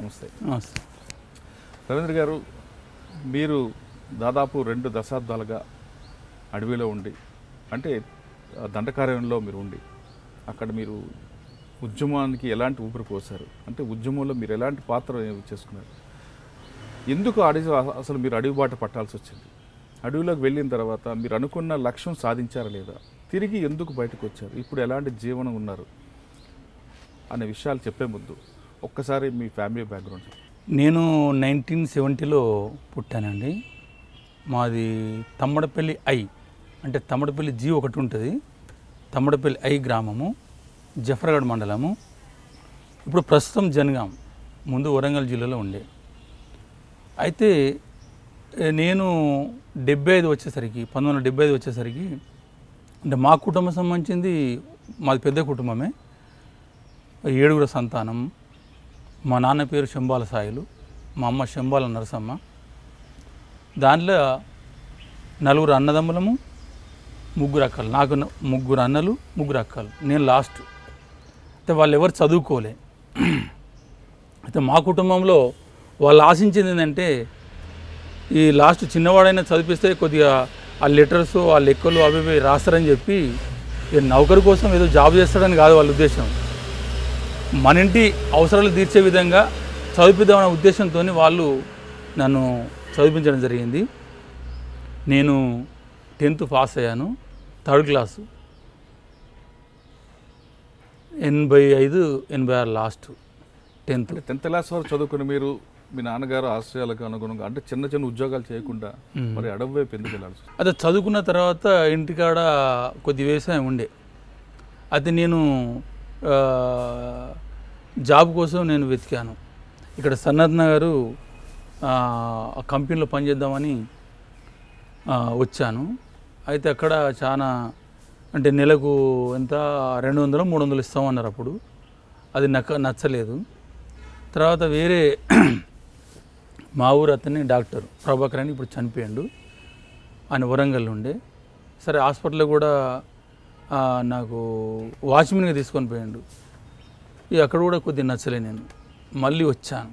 నమస్తే. నమస్తే రవీంద్ర గారు, మీరు దాదాపు 2 దశాబ్దాలుగా అడవిలో ఉండి, అంటే దండకారణ్యంలో మీరు ఉండి, అక్కడ మీరు ఉద్యమానికి ఎలాంటి ఊపిరి పోసారు, అంటే ఉద్యమంలో మీరు ఎలాంటి పాత్ర చేసుకున్నారు, ఎందుకు అసలు మీరు అడవి బాట పట్టాల్సి వచ్చింది, అడవిలోకి వెళ్ళిన తర్వాత మీరు అనుకున్న లక్ష్యం సాధించారా లేదా, తిరిగి ఎందుకు బయటకు వచ్చారు, ఇప్పుడు ఎలాంటి జీవనం ఉన్నారు అనే విషయాలు చెప్పే ముందు ఒక్కసారి మీ ఫ్యామిలీ బ్యాక్గ్రౌండ్. నేను 1970లో పుట్టానండి. మాది తమ్మడపల్లి ఐ, అంటే తమ్మడపల్లి జీ ఒకటి ఉంటుంది, తమ్మడపల్లి ఐ గ్రామము, జఫర్గఢ్ మండలము. ఇప్పుడు ప్రస్తుతం జనగాం, ముందు వరంగల్ జిల్లాలో ఉండే. అయితే నేను 1975 వచ్చేసరికి అంటే మా కుటుంబం సంబంధించింది, మాది పెద్ద కుటుంబమే, 7 సంతానం. మా నాన్న పేరు శంబాల సాయిలు, మా అమ్మ శంబాల నరసమ్మ. దాంట్లో 4 అన్నదమ్ములము, 3 అక్కలు. నాకు 3 అన్నలు, 3 అక్కలు, నేను లాస్ట్. అయితే వాళ్ళు ఎవరు చదువుకోలే. అయితే మా కుటుంబంలో వాళ్ళు ఆశించింది ఏంటంటే, ఈ లాస్ట్ చిన్నవాడైనా చదివిస్తే కొద్దిగా ఆ లెటర్స్, ఆ లెక్కలు అవి రాస్తారని చెప్పి, నౌకరు కోసం ఏదో జాబ్ చేస్తాడని కాదు వాళ్ళ ఉద్దేశం. మన ఇంటి అవసరాలు తీర్చే విధంగా చదివిద్దామనే ఉద్దేశంతో వాళ్ళు నన్ను చదివించడం జరిగింది. నేను 10th పాస్ అయ్యాను, 3rd class, 85-86 last. 10th class వరకు చదువుకుని మీరు మీ నాన్నగారు ఆశయాలకు అనుగుణంగా, అంటే చిన్న చిన్న ఉద్యోగాలు చేయకుండా మరి అడవి వైపు ఎందుకు వెళ్ళాల్సి? అదే చదువుకున్న తర్వాత ఇంటికాడ కొద్ది వ్యవసాయం ఉండే. అయితే నేను జాబ్ కోసం నేను వెతికాను. ఇక్కడ సన్నత్ నగర్ కంపెనీలో పనిచేద్దామని వచ్చాను. అయితే అక్కడ చాలా, అంటే నెలకు ఎంత 200-300 ఇస్తామన్నారు అప్పుడు. అది నచ్చలేదు. తర్వాత వేరే మా ఊరు అతన్ని డాక్టర్ ప్రభాకర్ అని, ఇప్పుడు చనిపోయాడు, ఆయన వరంగల్ ఉండే. సరే హాస్పిటల్లో కూడా నాకు వాచ్మెన్గా తీసుకొని పోయాడు. అక్కడ కూడా కొద్దిగా నచ్చలే. నేను మళ్ళీ వచ్చాను.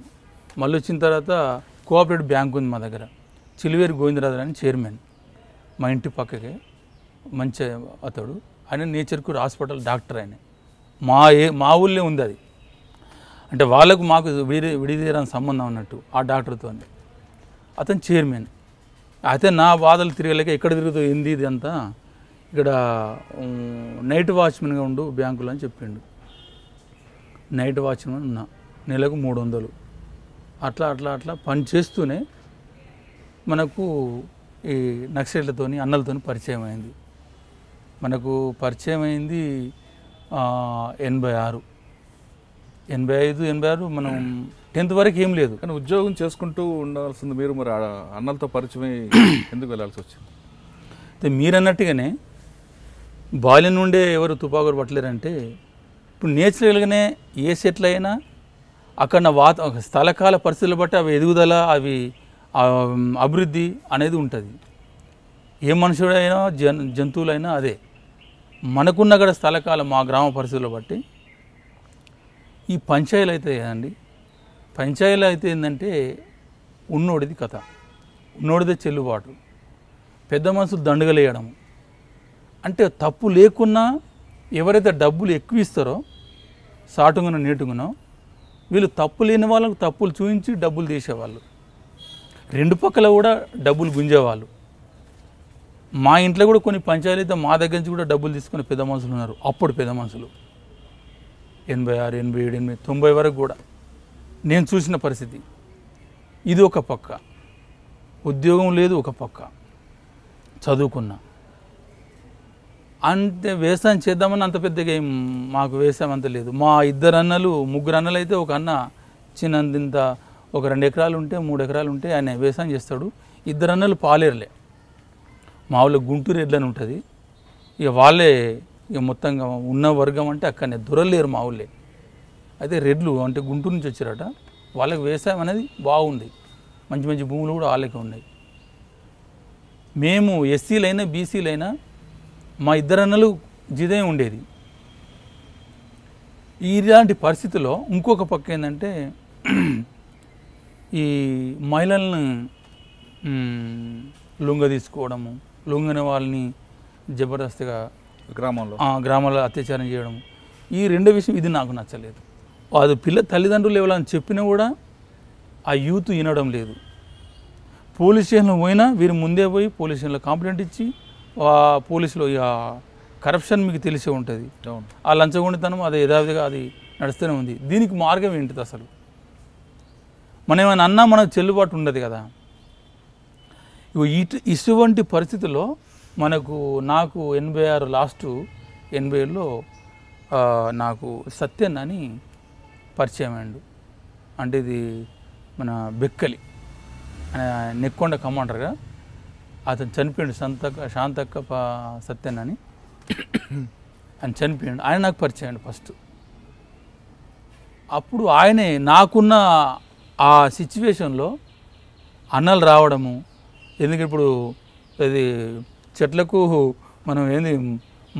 మళ్ళీ వచ్చిన తర్వాత కోఆపరేటివ్ బ్యాంక్ ఉంది మా దగ్గర, చిలువేరు గోవిందరాజు అని చైర్మన్, మా ఇంటి పక్కకే, మంచి అతడు. ఆయన నేచర్కూర్ హాస్పిటల్ డాక్టర్. ఆయన మా ఊళ్ళో ఉంది అది. అంటే వాళ్ళకు మాకు విడిదీరాని సంబంధం అన్నట్టు ఆ డాక్టర్తో. అతను చైర్మన్. అయితే నా బాధలు తిరగలేక ఎక్కడ తిరుగుతుంది ఏంది ఇది అంతా, ఇక్కడ నైట్ వాచ్మెన్గా ఉండు బ్యాంకులో అని చెప్పిండు. నైట్ వాచ్మెన్ ఉన్నా, నెలకు 300. అట్లా పని చేస్తూనే మనకు ఈ నక్సలైట్లతోని అన్నలతోని పరిచయం అయింది. మనకు పరిచయం అయింది 86, 85-86. మనం 10th వరకు ఏం లేదు, కానీ ఉద్యోగం చేసుకుంటూ ఉండాల్సింది మీరు, మరి అన్నలతో పరిచయం ఎందుకు వెళ్ళాల్సి వచ్చింది? అయితే మీరన్నట్టుగానే బాల్యం నుండే ఎవరు తుపాకులు పట్టలేరంటే, ఇప్పుడు నేచురల్గానే ఏ సెటిల్ అయినా అక్కడ స్థలకాల పరిస్థితులు బట్టి అవి ఎదుగుదల, అవి అభివృద్ధి అనేది ఉంటుంది. ఏ మనుషుడైనా జంతువులైనా అదే. మనకున్న అక్కడ స్థలకాల మా గ్రామ పరిస్థితులు బట్టి ఈ పంచాయలు అయితే కదండి, పంచాయలు అయితే ఏంటంటే ఉన్నోడిది కథ, ఉన్నోడిదే చెల్లుబాటు, పెద్ద మనుషులు దండగలేయడం. అంటే తప్పు లేకున్నా ఎవరైతే డబ్బులు ఎక్కువ ఇస్తారో, సాటుగానో నీటుగానో, వీళ్ళు తప్పు లేని వాళ్ళకు తప్పులు చూపించి డబ్బులు తీసేవాళ్ళు, 2 పక్కల కూడా డబ్బులు గుంజేవాళ్ళు. మా ఇంట్లో కూడా కొన్ని పంచాయతీలు అయితే మా దగ్గర నుంచి కూడా డబ్బులు తీసుకునే పెద్ద మనుషులు ఉన్నారు. అప్పుడు పెద్ద మనుషులు 86, 87, 88, 90 వరకు కూడా నేను చూసిన పరిస్థితి. ఇది ఒక పక్క, ఉద్యోగం లేదు, ఒక పక్క చదువుకున్నా. అంటే వ్యవసాయం చేద్దామని అంత పెద్దగా ఏం మాకు వ్యవసాయం అంత లేదు. మా 2 అన్నలు 3 అన్నలు అయితే, ఒక అన్న చిన్నంత ఒక 2 ఎకరాలు ఉంటే 3 ఎకరాలు ఉంటే ఆయన వ్యవసాయం చేస్తాడు. 2 అన్నలు పాలేరులే. మా ఊళ్ళో గుంటూరు ఎడ్లని ఉంటుంది. ఇక వాళ్ళే ఇక మొత్తంగా ఉన్న వర్గం అంటే అక్కడనే దొరలేరు మా ఊళ్ళే. అయితే రెడ్లు అంటే గుంటూరు నుంచి వచ్చారట. వాళ్ళకి వ్యవసాయం అనేది బాగుంది, మంచి మంచి భూములు కూడా వాళ్ళకే ఉన్నాయి. మేము ఎస్సీలైనా బీసీలైనా మా 2 అన్నలు జిదయం ఉండేది. ఇలాంటి పరిస్థితుల్లో ఇంకొక పక్క ఏంటంటే ఈ మహిళలను లొంగ తీసుకోవడము, లొంగని వాళ్ళని జబర్దస్తిగా గ్రామాల్లో అత్యాచారం చేయడం, ఈ రెండో విషయం ఇది నాకు నచ్చలేదు. అది తల్లిదండ్రులు ఎవరైనా చెప్పినా కూడా ఆ యూత్ వినడం లేదు. పోలీస్ స్టేషన్లో పోయినా వీరు ముందే పోయి పోలీస్ స్టేషన్లో కంప్లైంట్ ఇచ్చి పోలీసులో ఇక కరప్షన్ మీకు తెలిసే ఉంటుంది, ఆ లంచగొండితనం అది యథావిధిగా అది నడుస్తూనే ఉంది. దీనికి మార్గం ఏంటిది అసలు? మనం ఏమైనా అన్నా మనకు చెల్లుబాటు ఉండదు కదా. ఇటువంటి పరిస్థితుల్లో నాకు 86 లాస్ట్ 87లో నాకు సత్యన్ అని పరిచయం అయ్యాడు. అంటే ఇది మన బెక్కలి నెక్కొండ కమాండర్గా అతను చనిపోయాడు. శాంతక్క సత్యన్ అని ఆయన చనిపోయాడు. ఆయన నాకు పరిచయం ఫస్ట్. అప్పుడు ఆయనే నాకున్న ఆ సిచ్యువేషన్లో అన్నలు రావడము, ఎందుకంటే ఇప్పుడు అది చెట్లకు మనం ఏంది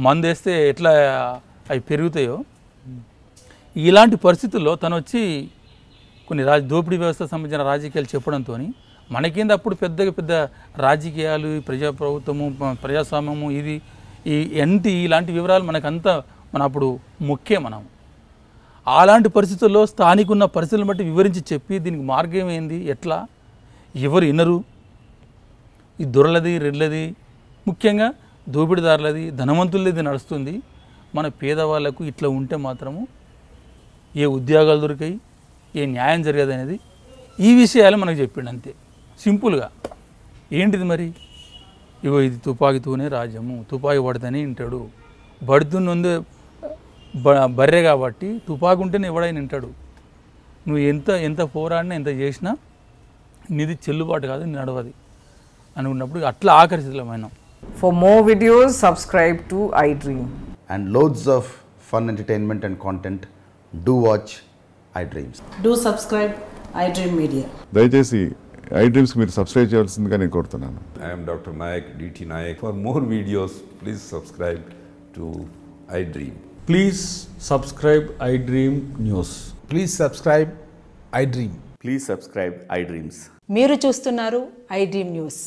మందు వేస్తే ఎట్లా అవి పెరుగుతాయో, ఇలాంటి పరిస్థితుల్లో తను వచ్చి కొన్ని దోపిడీ వ్యవస్థ సంబంధించిన రాజకీయాలు చెప్పడంతో మనకేంది అప్పుడు పెద్ద రాజకీయాలు, ప్రజాప్రభుత్వము, ప్రజాస్వామ్యము, ఇది ఇలాంటి వివరాలు మనకంతా అప్పుడు ముఖ్యం. మనం అలాంటి పరిస్థితుల్లో స్థానికున్న పరిస్థితులను బట్టి వివరించి చెప్పి దీనికి మార్గం ఏంది, ఎట్లా, ఎవరు వినరు, ఈ దొరలది రెడ్లది ముఖ్యంగా దోపిడీదారులది ధనవంతులది నడుస్తుంది, మన పేదవాళ్ళకు ఇట్లా ఉంటే మాత్రము ఏ ఉద్యోగాలు దొరికాయి, ఏ న్యాయం జరగదు అనేది ఈ విషయాలు మనకు చెప్పిండు. అంతే సింపుల్గా. ఏంటిది మరి? ఇగో ఇది తుపాకీతోనే రాజ్యము, తుపాకీ పడితేనే వింటాడు, బడుతున్నందు బర్రె కాబట్టి తుపాకీ ఉంటేనే ఎవడైనా వింటాడు, నువ్వు ఎంత పోరాడినా ఎంత చేసినా నీది చెల్లుబాటు కాదు, నడవది అని ఉన్నప్పుడు అట్లా ఆకర్షితులమైన. For more videos, subscribe to iDream. And loads of fun entertainment and content, do watch iDreams. Do subscribe iDream Media. దయచేసి iDreams మీరు సబ్స్క్రైబ్ చేయాల్సిందిగా నేను కోరుతున్నాను. I am Dr. Nayak, DT Nayak. For more videos, please subscribe to iDream. Please subscribe iDream News. Please subscribe iDream. Please subscribe iDreams. మీరు చూస్తున్నారు iDream News.